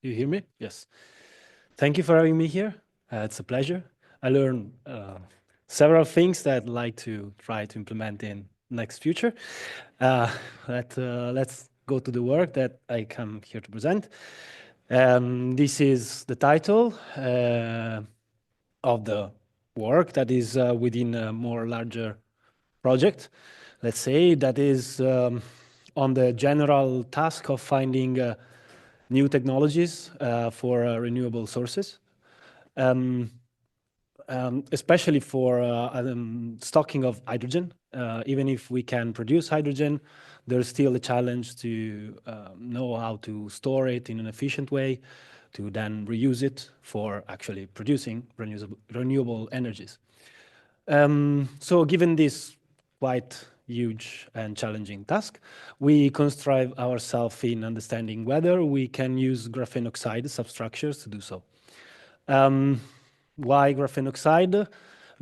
You hear me? Yes. Thank you for having me here. It's a pleasure. I learned several things that I'd like to try to implement in next future. Uh, let's go to the work that I come here to present. This is the title of the work that is within a more larger project. Let's say that is on the general task of finding new technologies for renewable sources, um, especially for stocking of hydrogen. Even if we can produce hydrogen, there's still a challenge to know how to store it in an efficient way, to then reuse it for actually producing renewable energies. So given this quite huge and challenging task, we constrive ourselves in understanding whether we can use graphene oxide substructures to do so. Why graphene oxide?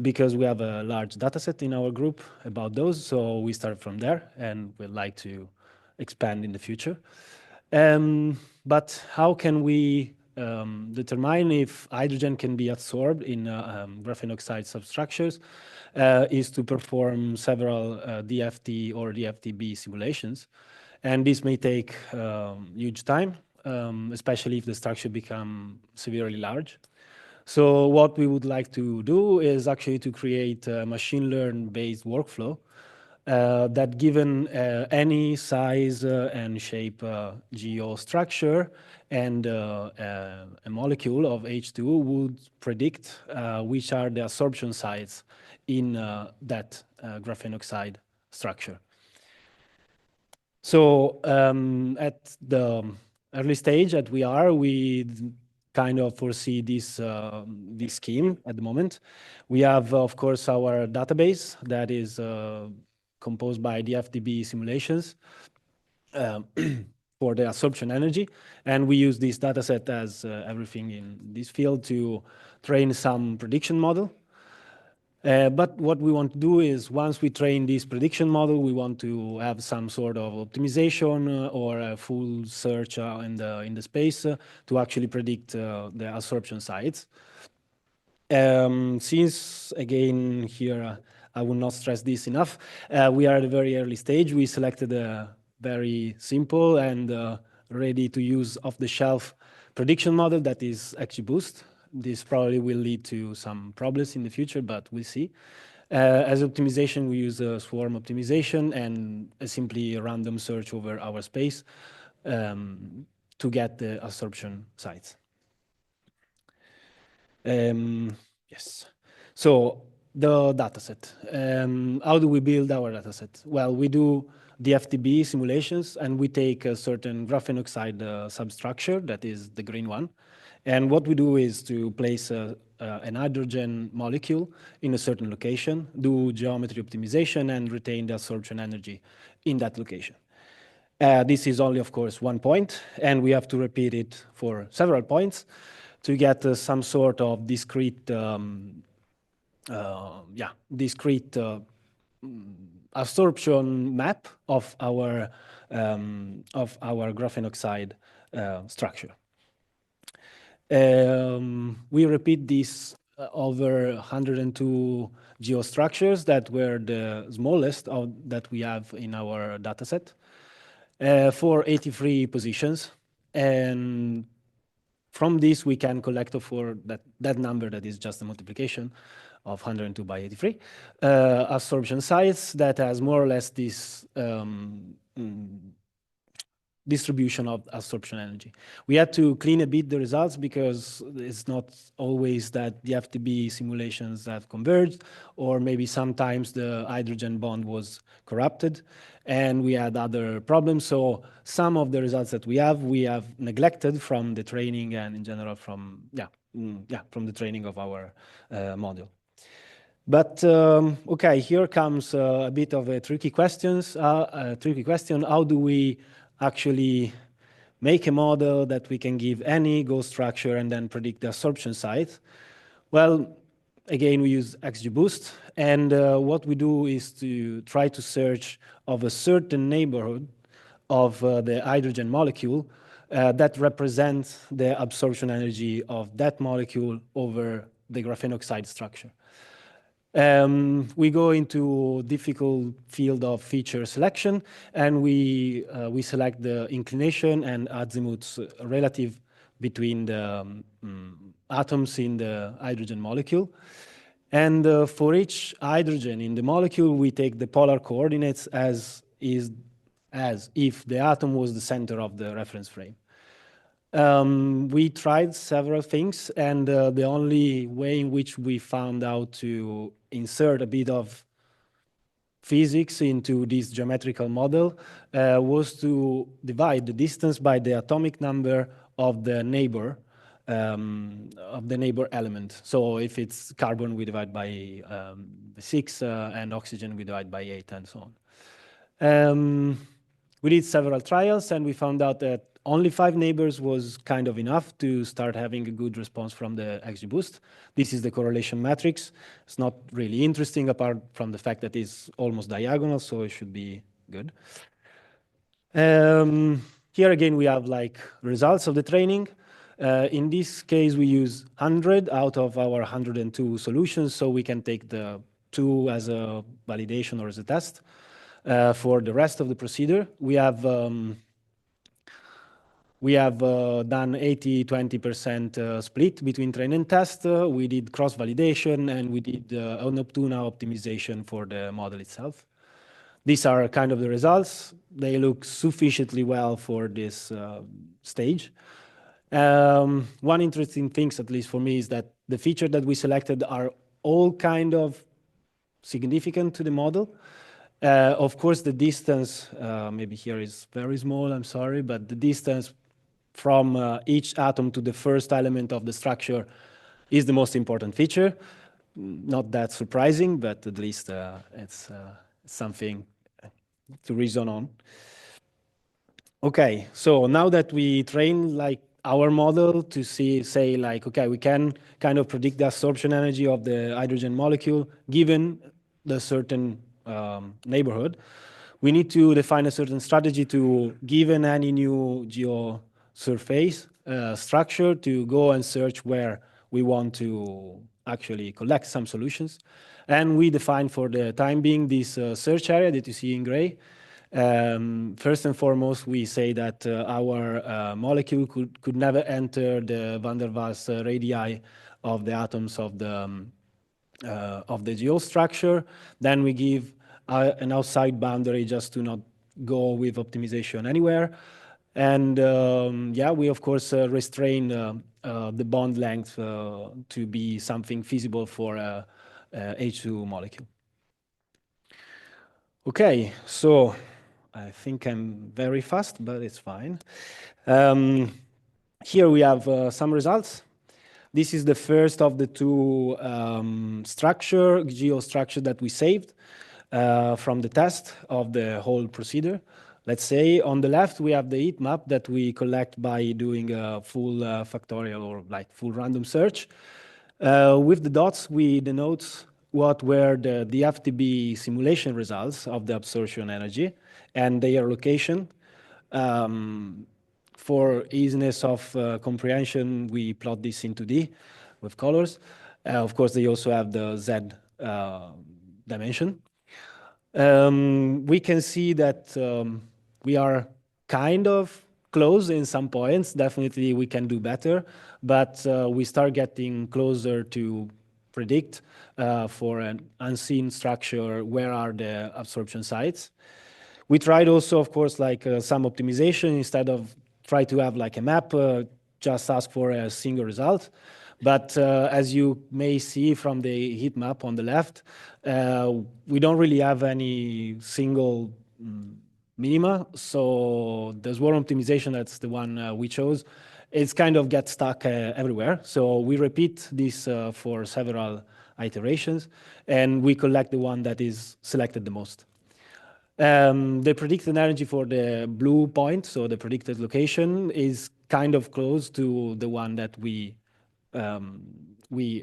Because we have a large dataset in our group about those, so we start from there and we'd like to expand in the future. But how can we determine if hydrogen can be absorbed in graphene oxide substructures is to perform several DFT or DFTB simulations. And this may take huge time, especially if the structure become severely large. So what we would like to do is actually to create a machine learn based workflow that given any size and shape geostructure and a molecule of H2 would predict which are the absorption sites in that graphene oxide structure. So at the early stage that we are, we kind of foresee this scheme at the moment. We have, of course, our database that is composed by the FDB simulations for the absorption energy. And we use this dataset as everything in this field to train some prediction model. But what we want to do is once we train this prediction model, we want to have some sort of optimization or a full search in the space to actually predict the absorption sites. Since, again, here, I will not stress this enough, we are at a very early stage. We selected a very simple and ready to use off-the-shelf prediction model that is XGBoost. This probably will lead to some problems in the future, but we'll see. As optimization, we use swarm optimization and simply a random search over our space to get the absorption sites. Yes. So the dataset. How do we build our dataset? Well, we do the FTB simulations, and we take a certain graphene oxide substructure, that is the green one. And what we do is to place an hydrogen molecule in a certain location, do geometry optimization, and retain the absorption energy in that location. This is only, of course, one point, and we have to repeat it for several points to get some sort of discrete, discrete absorption map of our graphene oxide structure. We repeat this over 102 geostructures that were the smallest that we have in our dataset for 83 positions. And from this, we can collect for that number that is just a multiplication of 102 by 83 absorption sites that has more or less this distribution of absorption energy. We had to clean a bit the results because it's not always that the FTB simulations have converged, or maybe sometimes the hydrogen bond was corrupted and we had other problems. So some of the results that we have neglected from the training and in general from the training of our model. But okay, here comes a bit of a tricky question. How do we actually make a model that we can give any ghost structure and then predict the absorption site? Well, again, we use XGBoost, and what we do is to try to search of a certain neighborhood of the hydrogen molecule that represents the absorption energy of that molecule over the graphene oxide structure. We go into difficult field of feature selection, and we select the inclination and azimuths relative between the atoms in the hydrogen molecule. And for each hydrogen in the molecule, we take the polar coordinates as if the atom was the center of the reference frame. We tried several things, and the only way in which we found out to insert a bit of physics into this geometrical model was to divide the distance by the atomic number of the neighbor element. So if it's carbon, we divide by 6, and oxygen we divide by 8, and so on. We did several trials, and we found out that only 5 neighbors was kind of enough to start having a good response from the XGBoost. This is the correlation matrix. It's not really interesting apart from the fact that it's almost diagonal, so it should be good. Here again, we have like results of the training. In this case, we use 100 out of our 102 solutions, so we can take the 2 as a validation or as a test. For the rest of the procedure, we have done 80-20% split between train and test. We did cross-validation, and we did Optuna optimization for the model itself. These are kind of the results. They look sufficiently well for this stage. One interesting thing, at least for me, is that the features that we selected are all kind of significant to the model. Of course, the distance, maybe here is very small, I'm sorry, but the distance from each atom to the first element of the structure is the most important feature. Not that surprising, but at least it's something to reason on. Okay, so now that we train like our model to say like, okay, we can kind of predict the absorption energy of the hydrogen molecule given the certain neighborhood, we need to define a certain strategy to, given any new geosurface structure, to go and search where we want to actually collect some solutions. And we define for the time being this search area that you see in gray. First and foremost, we say that our molecule could never enter the van der Waals radii of the atoms of the geostructure. Then we give an outside boundary just to not go with optimization anywhere. And yeah, we of course restrain the bond length to be something feasible for a H2 molecule. Okay, so I think I'm very fast, but it's fine. Here we have some results. This is the first of the 2 geostructure that we saved from the test of the whole procedure. Let's say on the left, we have the heat map that we collect by doing a full factorial or like full random search. With the dots, we denote what were the FTB simulation results of the absorption energy and their location. For easiness of comprehension, we plot this in 2D with colors. Of course, they also have the Z dimension. We can see that we are kind of close in some points. Definitely, we can do better, but we start getting closer to predict for an unseen structure where are the absorption sites. We tried also, of course, like some optimization instead of try to have like a map, just ask for a single result. But as you may see from the heat map on the left, we don't really have any single minima. So the swarm optimization, that's the one we chose, it's kind of get stuck everywhere. So we repeat this for several iterations, and we collect the one that is selected the most. The predicted energy for the blue point, so the predicted location, is kind of close to the one that we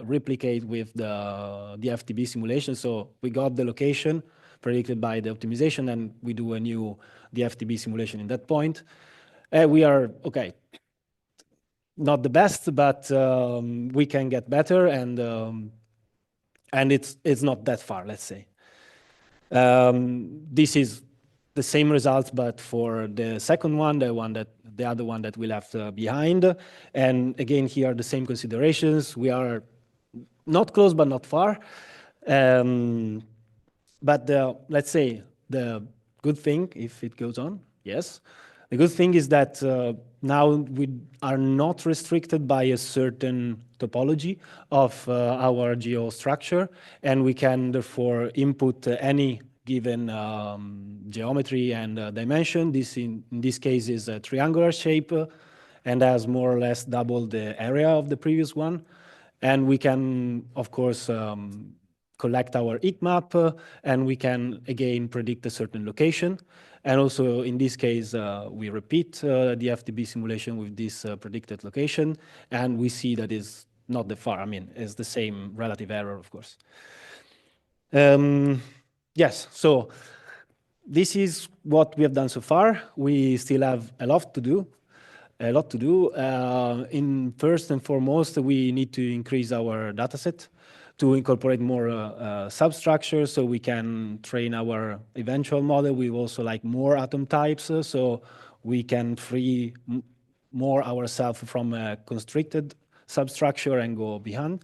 replicate with the FTB simulation. So we got the location predicted by the optimization, and we do a new DFTB simulation in that point. We are, okay, not the best, but we can get better, and it's not that far, let's say. This is the same results, but for the second one, the other one that we left behind. And again, here are the same considerations. We are not close, but not far. But let's say the good thing, if it goes on, yes. The good thing is that now we are not restricted by a certain topology of our geostructure, and we can therefore input any given geometry and dimension. This in this case is a triangular shape and has more or less double the area of the previous one. And we can, of course, collect our heat map, and we can, again, predict a certain location. And also, in this case, we repeat the FTB simulation with this predicted location, and we see that is not that far. I mean, it's the same relative error, of course. Yes, so this is what we have done so far. We still have a lot to do. In first and foremost, we need to increase our dataset to incorporate more substructures, so we can train our eventual model with also like more atom types, so we can free more ourselves from a constricted substructure and go beyond.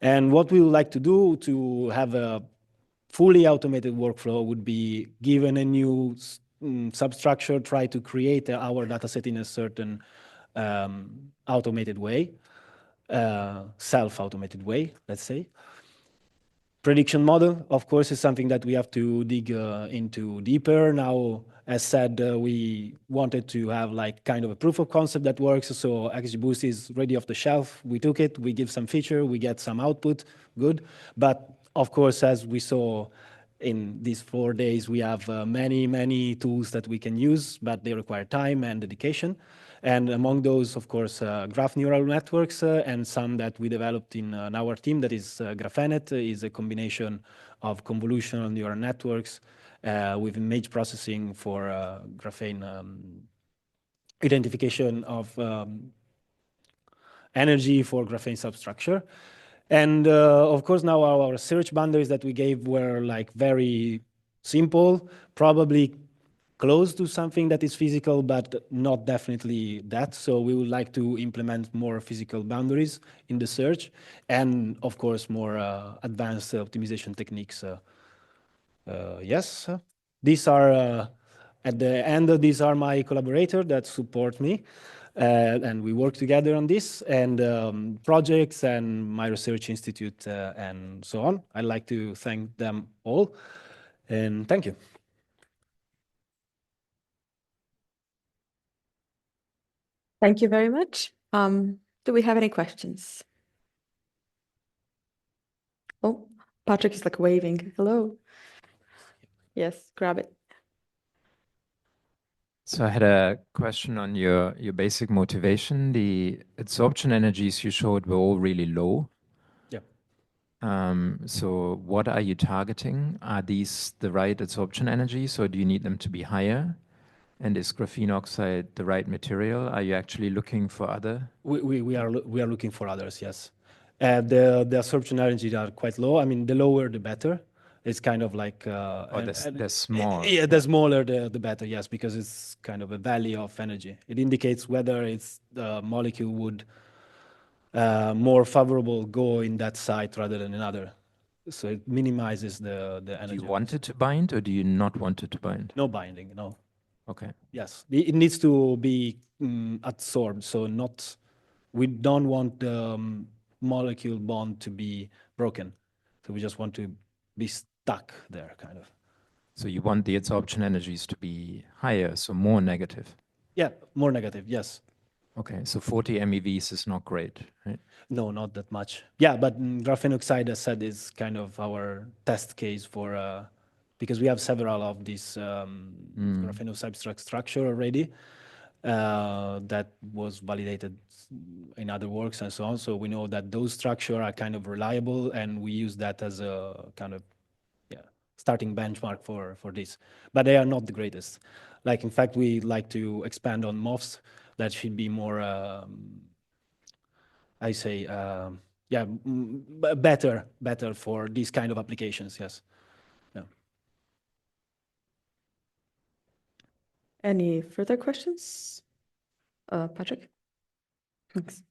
And what we would like to do to have a fully automated workflow would be, given a new substructure, try to create our dataset in a certain automated way, self-automated way, let's say. Prediction model, of course, is something that we have to dig into deeper. Now, as said, we wanted to have like kind of a proof of concept that works. So XGBoost is ready off the shelf. We took it, we give some feature, we get some output, good. But of course, as we saw in these 4 days, we have many tools that we can use, but they require time and dedication. And among those, of course, graph neural networks and some that we developed in our team, that is GrapheNet, is a combination of convolutional neural networks with image processing for graphene identification of energy for graphene substructure. And of course, now our search boundaries that we gave were like very simple, probably close to something that is physical, but not definitely that. So we would like to implement more physical boundaries in the search, and of course, more advanced optimization techniques. Yes, these are, at the end, these are my collaborators that support me. And we work together on this, and projects and my research institute and so on. I'd like to thank them all, and thank you. Thank you very much. Do we have any questions? Oh, Patrick is like waving. Hello. Yes, grab it. So I had a question on your basic motivation. The adsorption energies you showed were all really low. Yeah. So what are you targeting? Are these the right adsorption energies, or do you need them to be higher? And is graphene oxide the right material? Are you actually looking for other? We are looking for others, yes. The absorption energies are quite low. I mean, the lower the better. It's kind of like they're small. Yeah, the smaller the better, yes, because it's kind of a value of energy. It indicates whether it's the molecule would more favorable go in that site rather than another. So it minimizes the energy. Do you want it to bind, or do you not want it to bind? No binding, no. Okay. Yes, it needs to be adsorbed, so not. We don't want the molecule bond to be broken, so we just want to be stuck there, kind of. So you want the adsorption energies to be higher, so more negative. Yeah, more negative, yes. Okay, so 40 MeVs is not great, right? No, not that much. Yeah, but graphene oxide, as said, is kind of our test case for, because we have several of these graphene substrate structure already that was validated in other works and so on. So we know that those structures are kind of reliable, and we use that as a kind of starting benchmark for this. But they are not the greatest. Like, in fact, we like to expand on MOFs that should be more, I say, yeah, better for these kind of applications, yes. Yeah. Any further questions? Patrick? Thanks.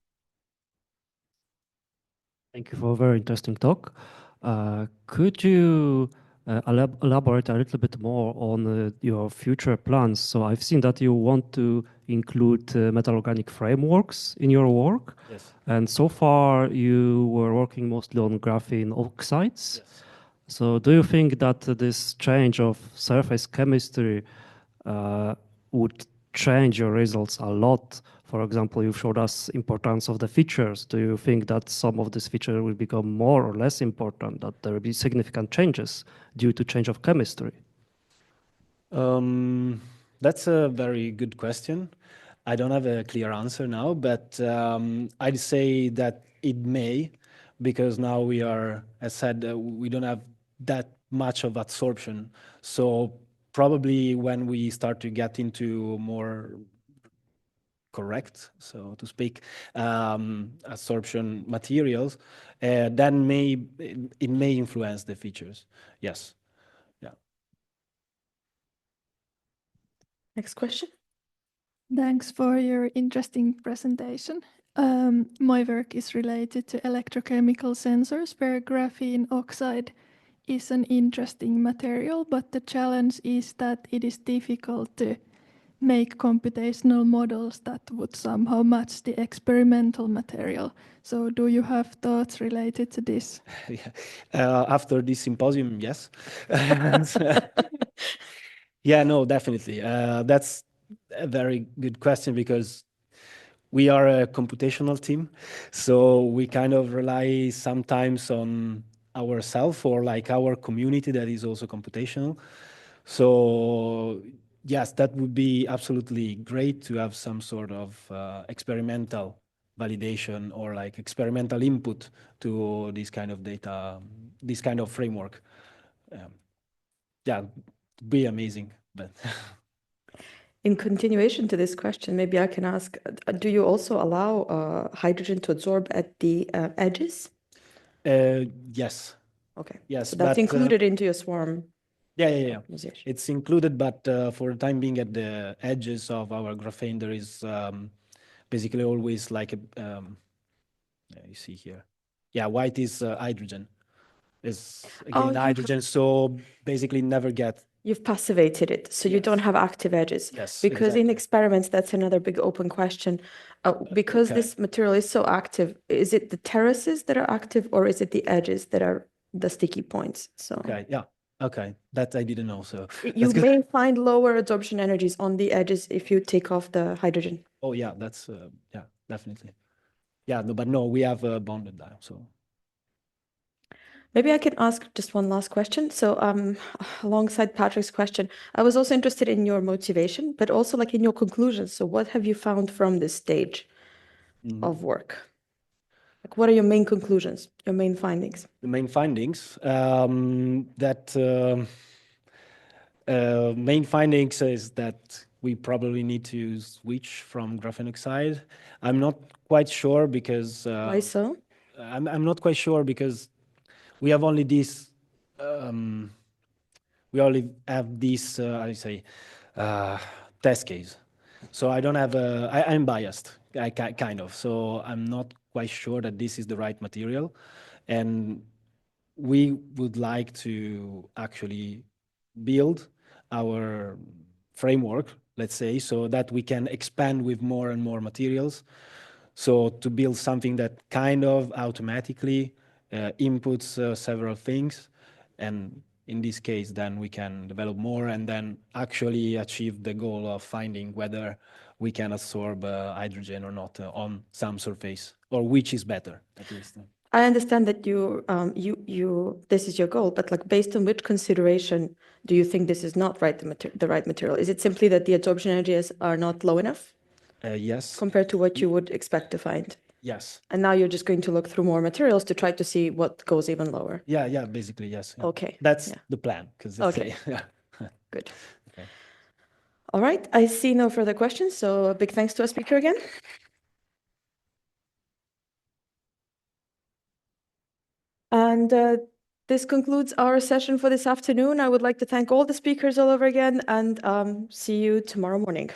Thank you for a very interesting talk. Could you elaborate a little bit more on your future plans? So I've seen that you want to include metal organic frameworks in your work. Yes. And so far you were working mostly on graphene oxides. Yes. So do you think that this change of surface chemistry would change your results a lot? For example, you showed us importance of the features. Do you think that some of these features will become more or less important, that there will be significant changes due to change of chemistry? That's a very good question. I don't have a clear answer now, but I'd say that it may, because now we are, as said, we don't have that much of adsorption. So probably when we start to get into more correct, so to speak, adsorption materials, then it may influence the features. Yes. Yeah. Next question. Thanks for your interesting presentation. My work is related to electrochemical sensors where graphene oxide is an interesting material, but the challenge is that it is difficult to make computational models that would somehow match the experimental material. So do you have thoughts related to this? Yeah. After this symposium, yes. Yeah, no, definitely. That's a very good question because we are a computational team, so we kind of rely sometimes on ourselves or like our community that is also computational. So yes, that would be absolutely great to have some sort of experimental validation or like experimental input to this kind of data, this kind of framework. Yeah, it'd be amazing, but In continuation to this question, maybe I can ask, do you also allow hydrogen to absorb at the edges? yes. Okay. Yes, So that's but, included into your swarm yeah. optimization. It's included, but for the time being, at the edges of our graphene, there is basically always like a, you see here. Yeah, white is hydrogen. Is again hydrogen, so basically never get. You've passivated it, so you don't Yes. have active edges. Yes, Because in exactly. experiments, that's another big open question. Because Okay. this material is so active, is it the terraces that are active or is it the edges that are the sticky points? So Okay, yeah. Okay, that I didn't know, so you that's good. may find lower absorption energies on the edges if you take off the hydrogen. Oh yeah, that's yeah, definitely. Yeah, no, but no, we have bonded now, so. Maybe I can ask just one last question. So alongside Patrick's question, I was also interested in your motivation, but also like in your conclusions. So what have you found from this stage of work? Like, what are your main conclusions, your main findings? The main findings main findings is that we probably need to switch from graphene oxide. I'm not quite sure because Why so? I'm not quite sure because we have only this we only have this I say test case. So I don't have I'm biased, kind of. So I'm not quite sure that this is the right material, and we would like to actually build our framework, let's say, so that we can expand with more and more materials. So to build something that kind of automatically inputs several things, and in this case, then we can develop more and then actually achieve the goal of finding whether we can absorb hydrogen or not on some surface, or which is better, at least. I understand that this is your goal, but like based on which consideration do you think this is not the right material? Is it simply that the absorption energies are not low enough? Yes. Compared to what you would expect to find? Yes. And now you're just going to look through more materials to try to see what goes even lower? Yeah, basically, yes. Yeah. Okay. That's the plan, because Okay. yeah. Good. Okay. All right, I see no further questions, so a big thanks to our speaker again. And this concludes our session for this afternoon. I would like to thank all the speakers all over again and see you tomorrow morning.